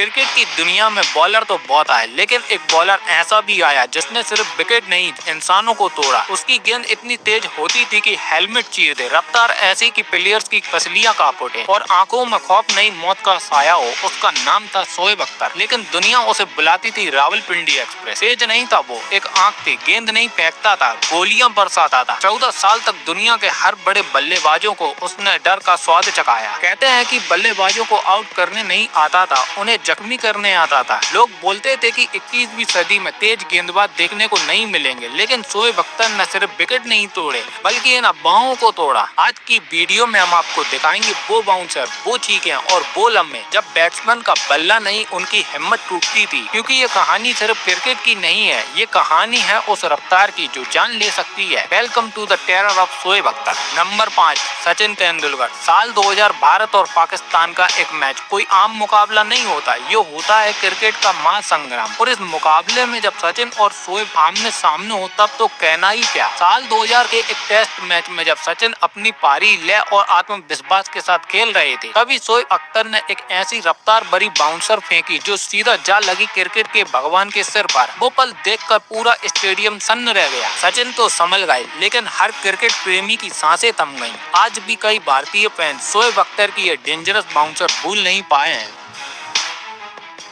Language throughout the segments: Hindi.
क्रिकेट की दुनिया में बॉलर तो बहुत आए, लेकिन एक बॉलर ऐसा भी आया जिसने सिर्फ विकेट नहीं इंसानों को तोड़ा। उसकी गेंद इतनी तेज होती थी कि हेलमेट चीर दे, रफ्तार ऐसी कि प्लेयर्स की पसलियां कांप उठे और आंखों में खौफ नहीं मौत का साया हो। उसका नाम था शोएब अख्तर, लेकिन दुनिया उसे बुलाती थी रावलपिंडी एक्सप्रेस। तेज नहीं था वो, एक आंख थी, गेंद नहीं फेंकता था, गोलियां बरसाता था। 14 साल तक दुनिया के हर बड़े बल्लेबाजों को उसने डर का स्वाद चखाया। कहते हैं कि बल्लेबाजों को आउट करने नहीं आता था, उन्हें जख्मी करने आता था। लोग बोलते थे कि 21वीं सदी में तेज गेंदबाज देखने को नहीं मिलेंगे, लेकिन शोएब अख्तर न सिर्फ विकेट नहीं तोड़े बल्कि इन अफवाहों को तोड़ा। आज की वीडियो में हम आपको दिखाएंगे वो बाउंसर, वो चीखें और वो लम्हे जब बैट्समैन का बल्ला नहीं उनकी हिम्मत टूटती थी। क्योंकि ये कहानी सिर्फ क्रिकेट की नहीं है, ये कहानी है उस रफ्तार की जो जान ले सकती है। Welcome to the terror of Shoaib Akhtar. Number 5, Sachin Tendulkar. साल 2000 भारत और पाकिस्तान का एक मैच कोई आम मुकाबला नहीं होता, ये होता है क्रिकेट का महासंग्राम। और इस मुकाबले में जब सचिन और शोएब आमने सामने हो तब तो कहना ही क्या। साल 2000 के एक टेस्ट मैच में जब सचिन अपनी पारी लय और आत्मविश्वास के साथ खेल रहे थे, तभी शोएब अख्तर ने एक ऐसी रफ्तार भरी बाउंसर फेंकी जो सीधा जा लगी क्रिकेट के भगवान के सिर पर। वो पल देखकर पूरा स्टेडियम सन्न रह गया। सचिन तो संभल गए, लेकिन हर क्रिकेट प्रेमी की सांसें थम गईं। आज भी कई भारतीय फैंस शोएब अख्तर की ये डेंजरस बाउंसर भूल नहीं पाए हैं।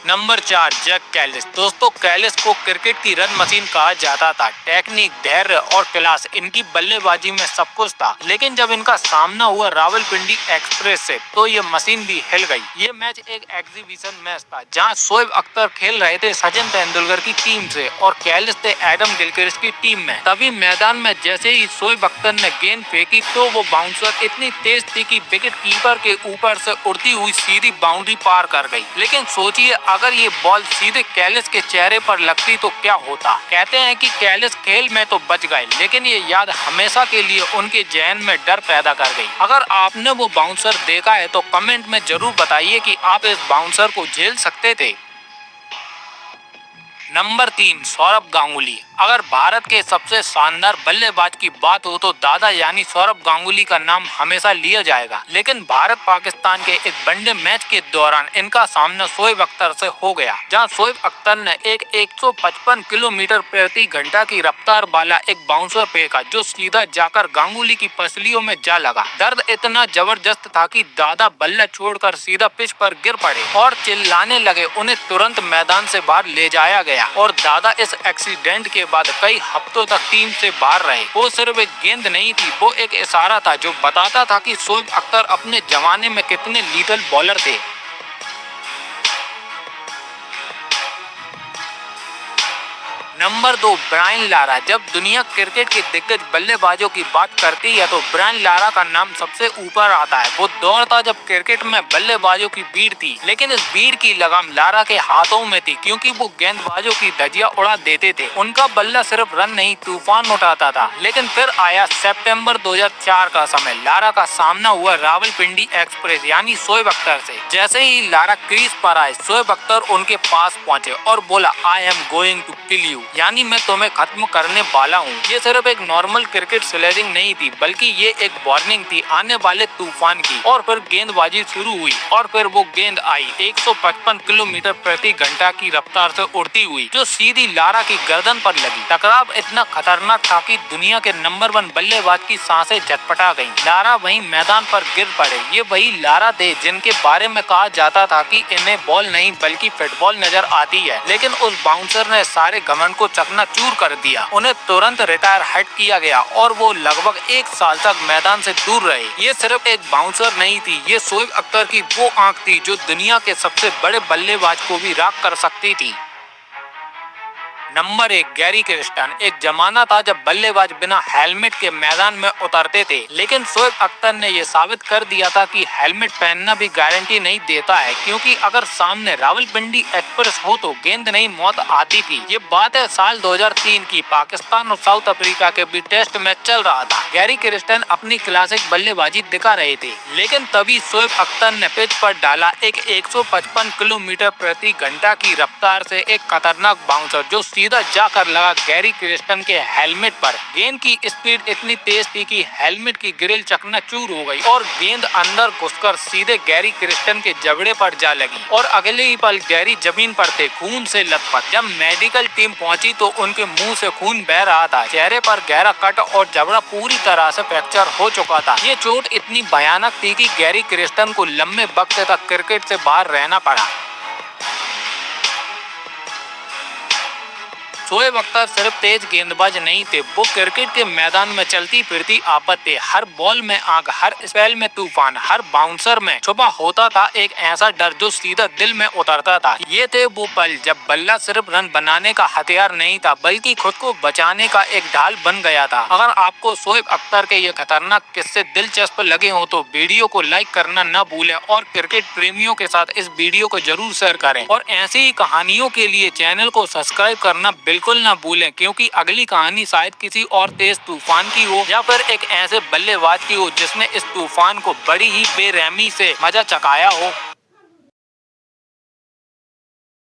Number 4, Jack Kallis. दोस्तों, कैलिस को क्रिकेट की रन मशीन कहा जाता था। टेक्निक, धैर्य और क्लास, इनकी बल्लेबाजी में सब कुछ था। लेकिन जब इनका सामना हुआ रावलपिंडी एक्सप्रेस से, तो ये मशीन भी हिल गई। ये मैच एक एग्जीबिशन मैच था जहां शोएब अख्तर खेल रहे थे सचिन तेंदुलकर की टीम से और कैलिस थे एडम गिलक्रिस्ट की टीम में। तभी मैदान में जैसे ही शोएब अख्तर ने गेंद फेंकी तो वो बाउंसर इतनी तेज थी कि विकेट कीपर के ऊपर से उड़ती हुई सीधी बाउंड्री पार कर गई। लेकिन सोचिए, अगर ये बॉल सीधे कैलिस के चेहरे पर लगती तो क्या होता। कहते हैं कि कैलिस खेल में तो बच गए, लेकिन ये याद हमेशा के लिए उनके जहन में डर पैदा कर गई। अगर आपने वो बाउंसर देखा है तो कमेंट में जरूर बताइए कि आप इस बाउंसर को झेल सकते थे। नंबर 3, सौरभ गांगुली। अगर भारत के सबसे शानदार बल्लेबाज की बात हो तो दादा यानी सौरभ गांगुली का नाम हमेशा लिया जाएगा। लेकिन भारत पाकिस्तान के एक वनडे मैच के दौरान इनका सामना शोएब अख्तर से हो गया, जहां शोएब अख्तर ने एक 155 किलोमीटर प्रति घंटा की रफ्तार वाला एक बाउंसर फेंका जो सीधा जाकर गांगुली की पसलियों में जा लगा। दर्द इतना जबरदस्त था कि दादा बल्ला छोड़कर सीधा पिच पर गिर पड़े और चिल्लाने लगे। उन्हें तुरंत मैदान से बाहर ले जाया गया और दादा इस एक्सीडेंट के बाद कई हफ्तों तक टीम से बाहर रहे। वो सिर्फ एक गेंद नहीं थी, वो एक इशारा था जो बताता था कि शोएब अख्तर अपने जमाने में कितने लीडल बॉलर थे। Number 2, Brian Lara. जब दुनिया क्रिकेट के दिग्गज बल्लेबाजों की बात करती है तो ब्रायन लारा का नाम सबसे ऊपर आता है। वो दौर था जब क्रिकेट में बल्लेबाजों की भीड़ थी, लेकिन इस भीड़ की लगाम लारा के हाथों में थी, क्योंकि वो गेंदबाजों की धज्जियां उड़ा देते थे। उनका बल्ला सिर्फ रन नहीं तूफान उठाता था। लेकिन फिर आया सितंबर 2004 का समय। लारा का सामना हुआ रावलपिंडी एक्सप्रेस यानी शोएब अख्तर से। जैसे ही लारा क्रीज पर आए, शोएब अख्तर उनके पास पहुंचे और बोला, I am going to kill you, यानी मैं तुम्हें खत्म करने वाला हूँ। ये सिर्फ एक नॉर्मल क्रिकेट स्लेजिंग नहीं थी, बल्कि ये एक वार्निंग थी आने वाले तूफान की। और फिर गेंदबाजी शुरू हुई और फिर वो गेंद आई 155 किलोमीटर प्रति घंटा की रफ्तार से उड़ती हुई जो सीधी लारा की गर्दन पर लगी। टकराव इतना खतरनाक था कि दुनिया के नंबर 1 बल्लेबाज की सांसें झटपटा गईं। लारा वहीं मैदान पर गिर पड़े। ये वही लारा थे जिनके बारे में कहा जाता था कि इन्हें बॉल नहीं बल्कि फुटबॉल नजर आती है। लेकिन उस बाउंसर ने सारे घमंड को चकनाचूर कर दिया। उन्हें तुरंत रिटायर हट किया गया और वो लगभग 1 साल तक मैदान से दूर रहे। ये सिर्फ एक बाउंसर नहीं थी, ये शोएब अख्तर की वो आंख थी जो दुनिया के सबसे बड़े बल्लेबाज को भी राख कर सकती थी। Number 1, Gary Kristen. एक जमाना था जब बल्लेबाज बिना हेलमेट के मैदान में उतरते थे, लेकिन शोएब अख्तर ने यह साबित कर दिया था कि हेलमेट पहनना भी गारंटी नहीं देता है, क्योंकि अगर सामने रावलपिंडी एक्सप्रेस हो तो गेंद नहीं मौत आती थी। ये बात है साल 2003 की। पाकिस्तान और साउथ अफ्रीका के बीच टेस्ट मैच चल रहा था। गैरी क्रिस्टन अपनी क्लासिक बल्लेबाजी दिखा रहे थे, लेकिन तभी शोएब अख्तर ने पिच पर डाला एक 155 किलोमीटर प्रति घंटा की रफ्तार से एक खतरनाक बाउंसर जो सीधा जाकर लगा गैरी क्रिस्टन के हेलमेट पर। गेंद की स्पीड इतनी तेज थी कि हेलमेट की ग्रिल चकनाचूर हो गई और गेंद अंदर घुसकर सीधे गैरी क्रिस्टन के जबड़े पर जा लगी और अगले ही पल गैरी जमीन पर थे, खून से लथपथ। जब मेडिकल टीम पहुंची तो उनके मुंह से खून बह रहा था, चेहरे पर गहरा कट और जबड़ा पूरी तरह से फ्रैक्चर हो चुका था। ये चोट इतनी भयानक थी कि गैरी क्रिस्टन को लंबे वक्त तक क्रिकेट से बाहर रहना पड़ा। शोएब अख्तर सिर्फ तेज गेंदबाज नहीं थे, वो क्रिकेट के मैदान में चलती फिरती आफत थे। हर बॉल में आग, हर स्पेल में तूफान, हर बाउंसर में छुपा होता था एक ऐसा डर जो सीधा दिल में उतरता था। ये थे वो पल जब बल्ला सिर्फ रन बनाने का हथियार नहीं था बल्कि खुद को बचाने का एक ढाल बन गया था। अगर आपको शोएब अख्तर के ये खतरनाक किस्से दिलचस्प लगे हो तो वीडियो को लाइक करना न भूलें और क्रिकेट प्रेमियों के साथ इस वीडियो को जरूर शेयर करें और ऐसी ही कहानियों के लिए चैनल को सब्सक्राइब करना बिल्कुल ना भूलें, क्योंकि अगली कहानी शायद किसी और तेज तूफान की हो या फिर एक ऐसे बल्लेबाज की हो जिसने इस तूफान को बड़ी ही बेरहमी से मजा चकाया हो।